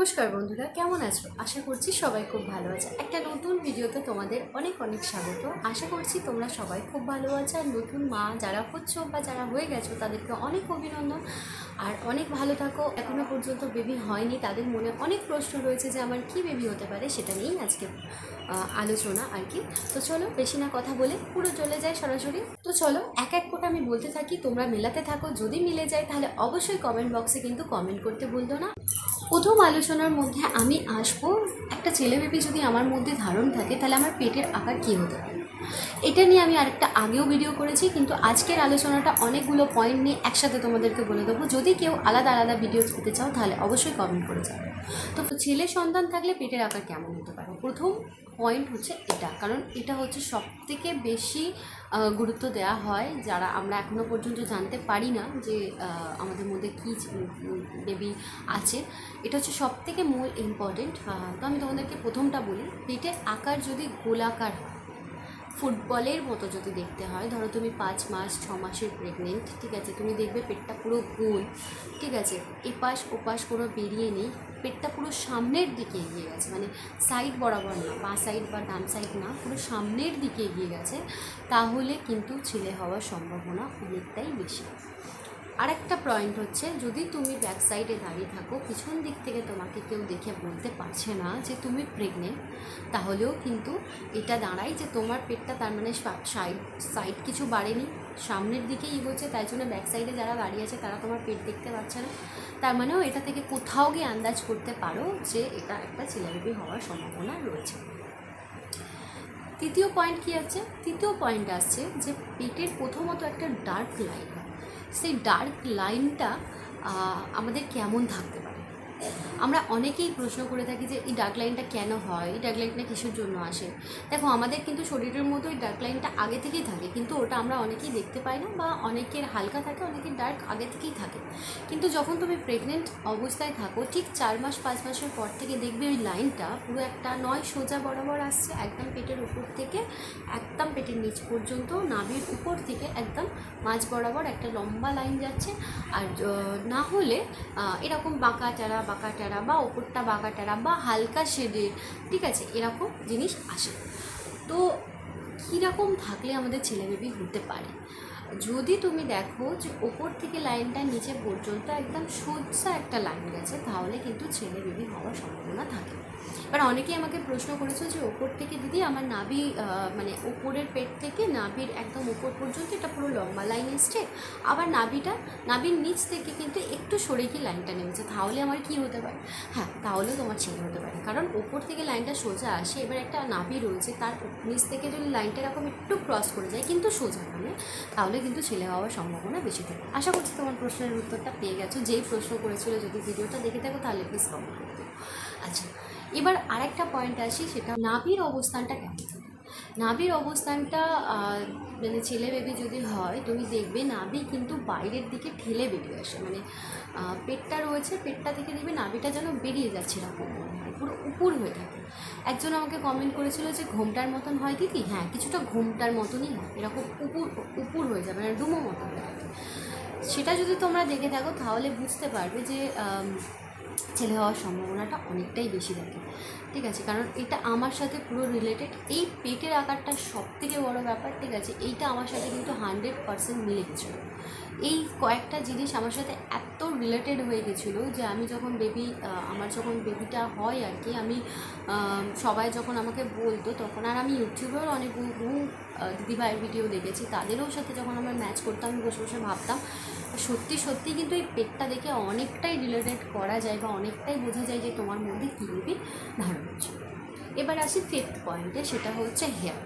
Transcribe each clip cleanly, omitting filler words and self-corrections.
নমস্কার বন্ধুরা, কেমন আছো? আশা করছি সবাই খুব ভালো আছে। একটা নতুন ভিডিওতে তোমাদের অনেক অনেক স্বাগত। আশা করছি তোমরা সবাই খুব ভালো আছো। আর নতুন মা যারা হচ্ছ বা যারা হয়ে গেছো তাদেরকে অনেক অভিনন্দন আর অনেক ভালো থাকো। এখনও পর্যন্ত বেবি হয়নি তাদের মনে অনেক প্রশ্ন রয়েছে যে আমার কি বেবি হতে পারে, সেটা নিয়েই আজকে আলোচনা আর কি। তো চলো বেশি না কথা বলে পুরো চলে যায় সরাসরি। তো চলো এক এক করে আমি বলতে থাকি, তোমরা মেলাতে থাকো। যদি মিলে যায় তাহলে অবশ্যই কমেন্ট বক্সে কিন্তু কমেন্ট করতে ভুলতো না। প্রথম আলোচনার মধ্যে আমি আসবো, একটা ছেলে বেবি যদি আমার মধ্যে ধারণ থাকে তাহলে আমার পেটের আকার কী হতে পারে। এটা নিয়ে আমি আরেকটা আগেও ভিডিও করেছি, কিন্তু আজকের আলোচনাটা অনেকগুলো পয়েন্ট নিয়ে একসাথে তোমাদেরকে বলে দেবো। যদি কেউ আলাদা আলাদা ভিডিও পেতে চাও তাহলে অবশ্যই কমেন্ট করে যাবে। তো ছেলে সন্তান থাকলে পেটের আকার কেমন হতে পারে, প্রথম পয়েন্ট হচ্ছে এটা, কারণ এটা হচ্ছে সবথেকে বেশি গুরুত্ব দেওয়া হয়, যারা আমরা এখনও পর্যন্ত জানতে পারি না যে আমাদের মধ্যে কী বেবি আছে। এটা হচ্ছে সবথেকে মূল ইম্পর্টেন্ট। তো আমি তোমাদেরকে প্রথমটা বলি, পেটের আকার যদি গোলাকার হয়, ফুটবলের মতো যদি দেখতে হয়, ধরো তুমি 5 মাস 6 মাসের প্রেগনেন্ট, ঠিক আছে, তুমি দেখবে পেটটা পুরো গোল, ঠিক আছে, এপাশ ওপাশ কোনো বেরিয়ে নেই, পেটটা পুরো সামনের দিকে এগিয়ে গেছে, মানে সাইড বরাবর না, বাঁ সাইড বা ডান সাইড না, পুরো সামনের দিকে এগিয়ে গেছে, তাহলে কিন্তু ছেলে হওয়ার সম্ভাবনা অনেকটাই বেশি। আরেকটা পয়েন্ট হচ্ছে, যদি তুমি ব্যাক সাইডে দাঁড়িয়ে থাকো, পিছন দিক থেকে তোমাকে কেউ দেখে বলতে পারছে না যে তুমি প্রেগনেন্ট, তাহলেও কিন্তু এটা দাঁড়ায় যে তোমার পেটটা তার মানে সাইড কিছু বাড়েনি, সামনের দিকেই এগোচ্ছে, তাই জন্য ব্যাক সাইডে যারা দাঁড়িয়ে আছে তারা তোমার পেট দেখতে পাচ্ছে না। তার মানেও এটা থেকে কোথাও গিয়ে আন্দাজ করতে পারো যে এটা একটা ছেলে বেবি হওয়ার সম্ভাবনা রয়েছে। তৃতীয় পয়েন্ট কী আছে? তৃতীয় পয়েন্ট আসছে যে পেটের প্রথমত একটা ডার্ক লাইন হয়, সেই ডার্ক লাইনটা আমাদের কেমন থাকতে পারে। আমরা অনেকেই প্রশ্ন করে থাকি যে এই ডার্ক লাইনটা কেন হয়, এই ডার্ক লাইনটা কিসের জন্য আসে। দেখো, আমাদের কিন্তু শরীরের মধ্যে ওই ডার্ক লাইনটা আগে থেকেই থাকে, কিন্তু ওটা আমরা অনেকেই দেখতে পাই না, বা অনেকের হালকা থাকে, অনেকের ডার্ক আগে থেকেই থাকে। কিন্তু যখন তুমি প্রেগনেন্ট অবস্থায় থাকো, ঠিক 4 মাস 5 মাসের পর থেকে দেখবে ওই লাইনটা পুরো একটা নয় সোজা বরাবর আসছে, একদম পেটের উপর থেকে একদম পেটের নিচ পর্যন্ত, নাভির উপর থেকে একদম মাঝ বরাবর একটা লম্বা লাইন যাচ্ছে। আর না হলে এরকম বাঁকা টেরা বা ওপরটা বাঁকা টেরা বা হালকা শেডের, ঠিক আছে, এরকম জিনিস আসে। তো কীরকম থাকলে আমাদের ছেলে বেবি হতে পারে, যদি তুমি দেখো যে ওপর থেকে লাইনটা নিচে পর্যন্ত একদম সোজা একটা লাইন গেছে, তাহলে কিন্তু ছেলে বেবি হওয়ার সম্ভাবনা থাকে। এবার অনেকেই আমাকে প্রশ্ন করেছো যে ওপর থেকে দিদি আমার নাভি মানে ওপরের পেট থেকে নাভির একদম উপর পর্যন্ত এটা পুরো লম্বা লাইন এসছে, আবার নাভির নিচ থেকে কিন্তু একটু সরে গিয়ে লাইনটা নেমেছে, তাহলে আমার কি হতে পারে? হ্যাঁ, তাহলেও তোমার ছেলে হতে পারে, কারণ ওপর থেকে লাইনটা সোজা আসে, এবার একটা নাভি রয়েছে, তার নিচ থেকে যদি লাইনটা এরকম একটু ক্রস করে যায় কিন্তু সোজা নামে, তাহলে কিন্তু ছেলে হওয়ার সম্ভাবনা বেশি থাকে। আশা করছি তোমার প্রশ্নের উত্তরটা পেয়ে গেছো। যেই প্রশ্ন করেছিল, যদি ভিডিওটা দেখে থাকো তাহলে প্লিজ কমেন্ট করে দিও। আচ্ছা, এবার আরেকটা পয়েন্ট আসি, সেটা নাভির অবস্থানটা কেমন থাকে। নাভির অবস্থানটা মানে ছেলে বেবি যদি হয়, তুমি দেখবে নাভি কিন্তু বাইরের দিকে ঠেলে বেরিয়ে আসে, মানে পেটটা রয়েছে, পেটটা থেকে দেখবে নাভিটা যেন বেরিয়ে যাচ্ছে, এরকম মনে হয়, পুরো উপর হয়ে থাকে। একজন আমাকে কমেন্ট করেছিল যে ঘোমটার মতন হয় দিদি, হ্যাঁ, কিছুটা ঘোমটার মতনই হয়, এরকম উপর হয়ে যাবে, মানে ডুমো মতন হয়ে থাকে। সেটা যদি তোমরা দেখে থাকো তাহলে বুঝতে পারবে যে ছেলে হওয়ার সম্ভাবনাটা অনেকটাই বেশি থাকে, ঠিক আছে, কারণ এটা আমার সাথে পুরো রিলেটেড। এই পেটের আকারটা সবথেকে বড় ব্যাপার, ঠিক আছে, এইটা আমার সাথে কিন্তু 100% মিলে গেছিলো। এই কয়েকটা জিনিস আমার সাথে এত রিলেটেড হয়ে গেছিলো যে আমি যখন আমার যখন বেবিটা হয় আর কি, আমি সবাই যখন আমাকে বলতো তখন, আর আমি ইউটিউবেও অনেক বহু দিদিভাইয়ের ভিডিও দেখেছি, তাদেরও সাথে যখন আমরা ম্যাচ করতাম, আমি বসে বসে ভাবতাম সত্যি সত্যি কিন্তু এই পেটটা দেখে অনেকটাই রিলেটেড করা যায় বা অনেকটাই বোঝা যায় যে তোমার মধ্যে কী বেবি ধারণ হচ্ছে। এবার আসি ফিফথ পয়েন্টে, সেটা হচ্ছে হেয়ার।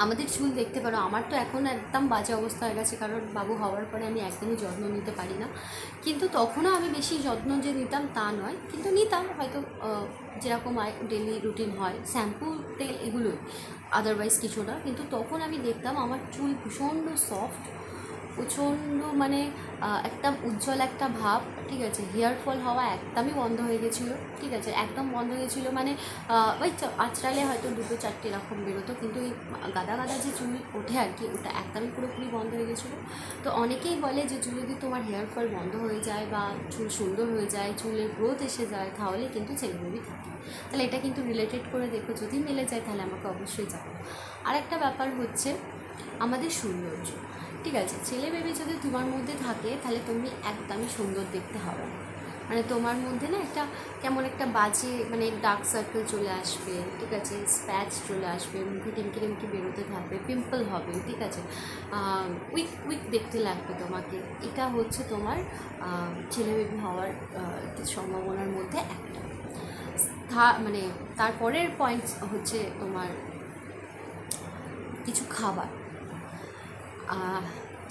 আমাদের চুল দেখতে পারো, আমার তো এখন একদম বাজে অবস্থা হয়ে গেছে, কারণ বাবু হওয়ার পরে আমি একদমই যত্ন নিতে পারি না, কিন্তু তখনও আমি বেশি যত্ন যে নিতাম তা নয়, কিন্তু নিতাম হয়তো যেরকম ডেলি রুটিন হয়, শ্যাম্পু তেল এগুলোই, আদারওয়াইজ কিছু না। কিন্তু তখন আমি দেখতাম আমার চুল ভীষণ সফট, প্রচণ্ড মানে একদম উজ্জ্বল একটা ভাব, ঠিক আছে। হেয়ার ফল হওয়া একদমই বন্ধ হয়ে গেছিলো, ঠিক আছে, একদম বন্ধ হয়ে গেছিলো। মানে ওই আঁচড়ালে হয়তো 2-4 এরকম বেরোতো, কিন্তু ওই গাদা গাদা যে চুল ওঠে আর কি, ওটা একদমই পুরোপুরি বন্ধ হয়ে গেছিলো। তো অনেকেই বলে যে যদি তোমার হেয়ার ফল বন্ধ হয়ে যায় বা চুল সুন্দর হয়ে যায়, চুলের গ্রোথ এসে যায়, তাহলে কিন্তু ছেলে বেবি থাকে। তাহলে এটা কিন্তু রিলেটেড করে দেখো, যদি মিলে যায় তাহলে আমাকে অবশ্যই জানাও। আর একটা ব্যাপার হচ্ছে আমাদের সৌন্দর্য, ঠিক আছে। ছেলে বেবি যদি তোমার মধ্যে থাকে তাহলে তুমি একদমই সুন্দর দেখতে হবে না, মানে তোমার মধ্যে না একটা কেমন একটা বাজে মানে ডার্ক সার্কেল চলে আসবে, ঠিক আছে, স্প্যাচ চলে আসবে, মুখে টিমকি টিমকি বেরোতে থাকবে, পিম্পল হবে, ঠিক আছে, উইক উইক দেখতে লাগবে তোমাকে। এটা হচ্ছে তোমার ছেলে বেবি হওয়ার সম্ভাবনার মধ্যে একটা। মানে তারপরের পয়েন্ট হচ্ছে তোমার কিছু খাবার,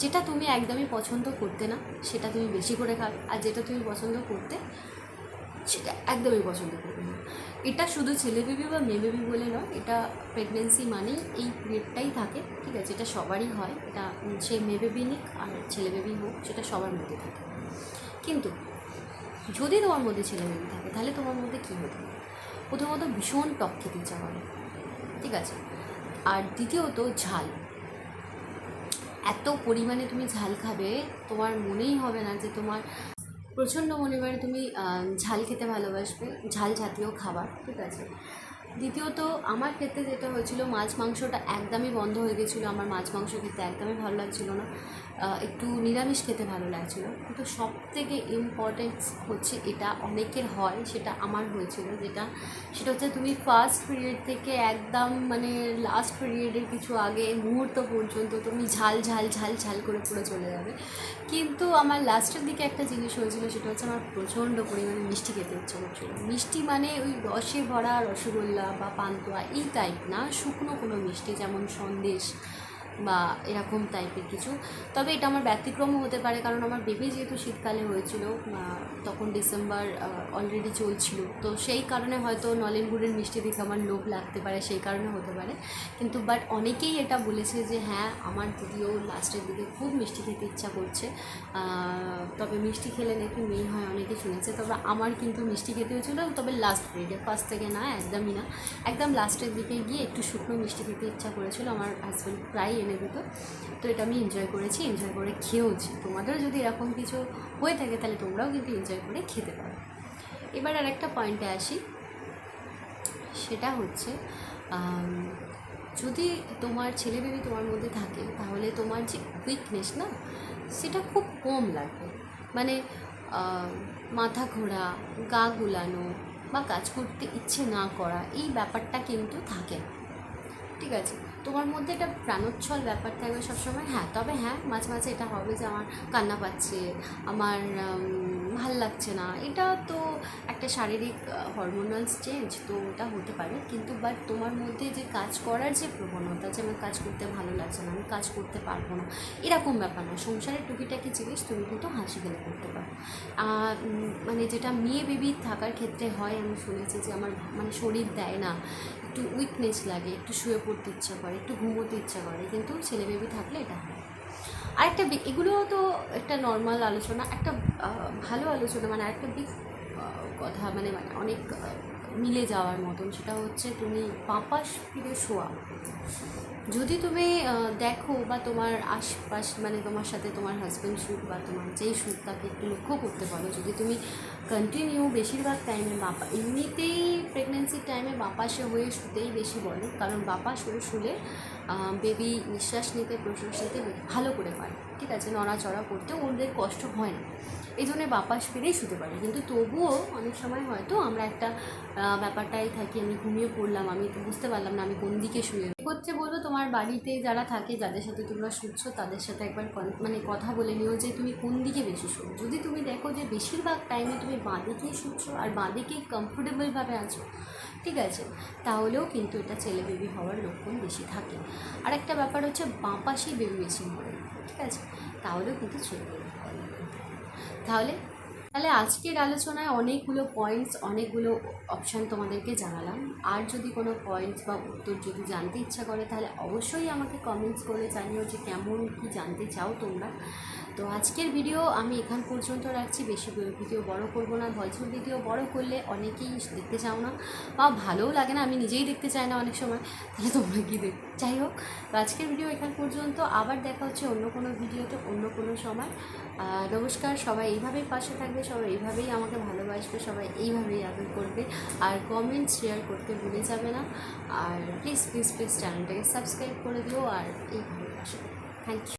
যেটা তুমি একদমই পছন্দ করতে না সেটা তুমি বেশি করে খাবে, আর যেটা তুমি পছন্দ করতে সেটা একদমই পছন্দ করবে না। এটা শুধু ছেলে বেবি বা মেয়ে বেবি বলে নয়, এটা প্রেগনেন্সি মানেই এই পিরিয়ডটাই থাকে, ঠিক আছে। এটা সবারই হয়, এটা সে মেয়ে বেবি নিক আর ছেলে বেবি হোক, সেটা সবার মধ্যে থাকে। কিন্তু যদি তোমার মধ্যে ছেলে বেবি থাকে তাহলে তোমার মধ্যে কী হতে পারে? প্রথমত ভীষণ টক খেতে ইচ্ছা করে, ঠিক আছে। আর দ্বিতীয়ত ঝাল, এত পরিমাণে তুমি ঝাল খাবে তোমার মনেই হবে না যে তোমার প্রচণ্ড পরিমাণে তুমি ঝাল খেতে ভালোবাসবে, ঝাল জাতীয় খাবার, ঠিক আছে। দ্বিতীয়ত আমার ক্ষেত্রে যেটা হয়েছিল, মাছ মাংসটা একদমই বন্ধ হয়ে গেছিলো, আমার মাছ মাংস খেতে একদমই ভালো লাগছিলো না, একটু নিরামিষ খেতে ভালো লাগছিলো। কিন্তু সব থেকে ইম্পর্টেন্স হচ্ছে এটা অনেকের হয়, সেটা আমার হয়েছিল, সেটা হচ্ছে তুমি ফার্স্ট পিরিয়ড থেকে একদম মানে লাস্ট পিরিয়ডের কিছু আগে মুহূর্ত পর্যন্ত তুমি ঝাল ঝাল ঝাল ঝাল করে পুরো চলে যাবে। কিন্তু আমার লাস্টের দিকে একটা জিনিস হয়েছিল, সেটা হচ্ছে আমার প্রচণ্ড পরিমাণে মিষ্টি খেতে ইচ্ছে করছিলো। মিষ্টি মানে ওই রসে ভরা রসগোল্লা বা পান্তুয়া এই টাইপ না, শুকনো কোনো মিষ্টি, যেমন সন্দেশ বা এরকম টাইপের কিছু। তবে এটা আমার ব্যতিক্রমও হতে পারে, কারণ আমার বেবি যেহেতু শীতকালে হয়েছিল, তখন ডিসেম্বর অলরেডি চলছিল, তো সেই কারণে হয়তো নলেন গুড়ের মিষ্টি দেখে আমার লোভ লাগতে পারে, সেই কারণে হতে পারে। কিন্তু বাট অনেকেই এটা বলেছে যে হ্যাঁ আমার দিদিও লাস্টের দিকে খুব মিষ্টি খেতে ইচ্ছা করছে, তবে মিষ্টি খেলে নাকি মেয়ে হয় অনেকে শুনেছে। তবে আমার কিন্তু মিষ্টি খেতে হয়েছিল, তবে লাস্ট পিরিয়ডে, ফার্স্ট থেকে না, একদমই না, একদম লাস্টের দিকে গিয়ে একটু শুকনো মিষ্টি খেতে ইচ্ছা করেছিল। আমার হাজব্যান্ড প্রায় এনে দিত, তো এটা আমি এনজয় করেছি, এনজয় করে খেয়েওছি। তোমাদেরও যদি এরকম কিছু হয়ে থাকে তাহলে তোমরাও কিন্তু এনজয় করে খেতে পারো। এবার আর একটা পয়েন্টে আসি, সেটা হচ্ছে যদি তোমার ছেলে বেবি তোমার মধ্যে থাকে তাহলে তোমার যে উইকনেস না, সেটা খুব কম লাগবে। মানে মাথা ঘোরা, গা গুলানো বা কাজ করতে ইচ্ছে না করা, এই ব্যাপারটা কিন্তু থাকে না, ঠিক আছে। তোমার মধ্যে একটা প্রাণোচ্ছল ব্যাপার থাকবে সবসময়। হ্যাঁ, তবে হ্যাঁ, মাঝে মাঝে এটা হবে যে আমার কান্না পাচ্ছে, আমার ভাল লাগছে না, এটা তো একটা শারীরিক হরমোনালস চেঞ্জ, তো ওটা হতে পারে। কিন্তু বাট তোমার মধ্যে যে কাজ করার যে প্রবণতা, যে আমার কাজ করতে ভালো লাগছে না, আমি কাজ করতে পারবো না, এরকম ব্যাপার না। সংসারের টুকিটাকি জিনিস তুমি কিন্তু হাসি গেলে করতে পারো। মানে যেটা মেয়ে বেবি থাকার ক্ষেত্রে হয়, আমি শুনেছি যে আমার মানে শরীর দেয় না, একটু উইকনেস লাগে, একটু শুয়ে পড়তে ইচ্ছা করে, একটু ঘুমোতে ইচ্ছা করে, কিন্তু ছেলে বেবি থাকলে এটা হয়। আরেকটা এগুলো তো একটা নর্মাল আলোচনা, একটা ভালো আলোচনা, মানে আরেকটা বিগ কথা, মানে অনেক মিলে যাওয়ার মতন, সেটা হচ্ছে তুমি বাপাস ফিরে শোয়া। যদি তুমি দেখো বা তোমার আশপাশ মানে তোমার সাথে তোমার হাজব্যান্ড শুট বা তোমার যেই শুট তাকে একটু লক্ষ্য করতে পারো, যদি তুমি কন্টিনিউ বেশিরভাগ টাইমে এমনিতেই প্রেগনেন্সির টাইমে বাপাসে হয়ে শুতেই বেশি বলে, কারণ বাপাস হয়ে শুলে বেবি নিঃশ্বাস নিতে প্রশ্বাস নিতে ভালো করে পারে, ঠিক আছে, নড়াচড়া করতে ওদের কষ্ট হয় না, এই জন্য বাপাস ফিরেই শুতে পারে। কিন্তু তবুও অনেক সময় হয়তো আমরা একটা ব্যাপারটাই থাকি, আমি ঘুমিয়ে পড়লাম, আমি তো বুঝতে পারলাম না আমি কোন দিকে শুয়ে হচ্ছে। বলবো তোমার বাড়িতে যারা থাকে, যাদের সাথে তোমরা শুচ্ছ, তাদের সাথে একবার মানে কথা বলে নিও যে তুমি কোন দিকে বেশি শো। যদি তুমি দেখো যে বেশিরভাগ টাইমে তুমি বাঁ দিকেই শুচ্ছ আর বাঁ দিকেই কমফোর্টেবলভাবে আছো, ঠিক আছে, তাহলেও কিন্তু এটা ছেলে বেবি হওয়ার লক্ষণ বেশি থাকে। আর একটা ব্যাপার হচ্ছে বাঁ পাশেই বেবি বেশি মরে, ঠিক আছে, তাহলেও কিন্তু ছেলে বেবি হওয়ার লক্ষণ থাকে। তাহলে তাহলে আজকের আলোচনায় অনেকগুলো পয়েন্টস, অনেকগুলো অপশান তোমাদেরকে জানালাম। আর যদি কোনো পয়েন্টস বা উত্তর যদি জানতে ইচ্ছা করে তাহলে অবশ্যই আমাকে কমেন্টস করে জানিও যে কেমন কি জানতে চাও তোমরা। তো আজকের ভিডিও আমি এখান পর্যন্ত রাখছি, বেশি ভিডিও বড় করব না। ভয়েসের ভিডিও বড় করলে অনেকেই দেখতে চাও না বা ভালোও লাগে না, আমি নিজেই দেখতে চাই না অনেক সময়, তাহলে তোমরা কি দেখ। যাই হোক, তো আজকের ভিডিও এখান পর্যন্ত, আবার দেখা হচ্ছে অন্য কোনো ভিডিওতে অন্য কোনো সময়। নমস্কার, সবাই এইভাবেই পাশে থাকবে, সবাই এইভাবেই আমাকে ভালোবাসবে, সবাই এইভাবেই আদর করবে, আর কমেন্ট শেয়ার করতে ভুলে যাবে না। আর প্লিজ প্লিজ প্লিজ চ্যানেলটাকে সাবস্ক্রাইব করে দিও আর এইভাবে পাশে। Thank you.